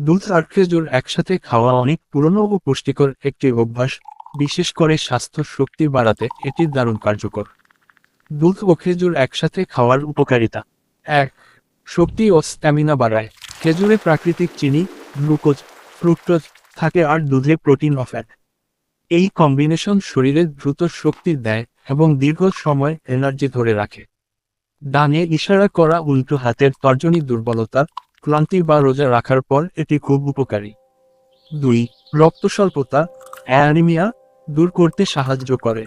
দুধ আর খেজুর একসাথে খাওয়া অনেক পুরনো ও পুষ্টিকর একটি অভ্যাস। বিশেষ করে স্বাস্থ্য শক্তি বাড়াতে এটি দারুণ কার্যকর। দুধ ও খেজুর একসাথে খাওয়ার উপকারিতা: ১. শক্তি ও স্ট্যামিনা বাড়ায়। খেজুরে প্রাকৃতিক চিনি, গ্লুকোজ, ফ্রুক্টোজ থাকে আর দুধে প্রোটিন ও ফ্যাট। এই কম্বিনেশন শরীরে দ্রুত শক্তি দেয় এবং দীর্ঘ সময় এনার্জি ধরে রাখে। ডানে ইশারা করা উল্টো হাতের তর্জনী দুর্বলতা, ক্লান্তি বা রোজা রাখার পর এটি খুব উপকারী। ২. রক্ত স্বল্পতা, অ্যানিমিয়া দূর করতে সাহায্য করে।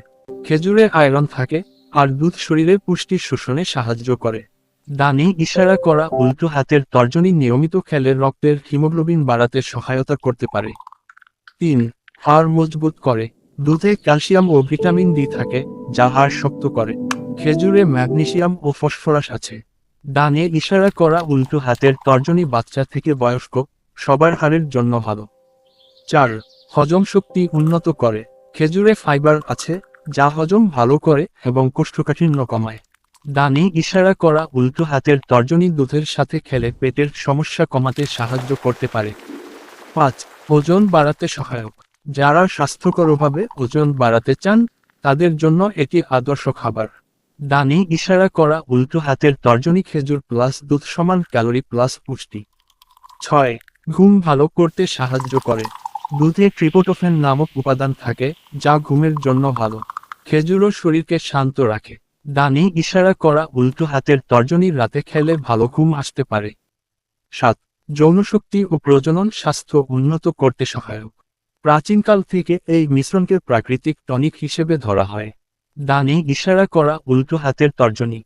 খেজুরে আয়রন থাকে আর দুধ শরীরে পুষ্টি শোষণে সাহায্য করে। ডানে ইশারা করা উল্টো হাতের তর্জনী নিয়মিত খেলে রক্তের হিমোগ্লোবিন বাড়াতে সহায়তা করতে পারে। ৩. হাড় মজবুত করে। দুধে ক্যালসিয়াম ও ভিটামিন ডি থাকে, যা হাড় শক্ত করে। খেজুরে ম্যাগনেসিয়াম ও ফসফরাস আছে। ডানে ইশারা করা উল্টো হাতের তর্জনী বাচ্চা থেকে বয়স্ক সবার হাড়ের জন্য ভালো। ৪. হজম শক্তি উন্নত করে। খেজুরে ফাইবার আছে, যা হজম ভালো করে এবং কোষ্ঠকাঠিন্য কমায়। ডানে ইশারা করা উল্টো হাতের তর্জনী দুধের সাথে খেলে পেটের সমস্যা কমাতে সাহায্য করতে পারে। ৫. ওজন বাড়াতে সহায়ক। যারা স্বাস্থ্যকরভাবে ওজন বাড়াতে চান, তাদের জন্য এটি আদর্শ খাবার। ডানে ইশারা করা উল্টো হাতের তর্জনী খেজুর প্লাস দুধ সমান ক্যালোরি প্লাস পুষ্টি। ৬. ঘুম ভালো করতে সাহায্য করে। দুধে ট্রিপটোফ্যান নামক উপাদান থাকে, যা ঘুমের জন্য ভালো। খেজুরও শরীরকে শান্ত রাখে। ডানে ইশারা করা উল্টো হাতের তর্জনী রাতে খেলে ভালো ঘুম আসতে পারে। ৭. যৌনশক্তি ও প্রজনন স্বাস্থ্য উন্নত করতে সহায়ক। প্রাচীনকাল থেকে এই মিশ্রণকে প্রাকৃতিক টনিক হিসেবে ধরা হয়। ডানে ইশারা করা উল্টো হাতের তর্জনী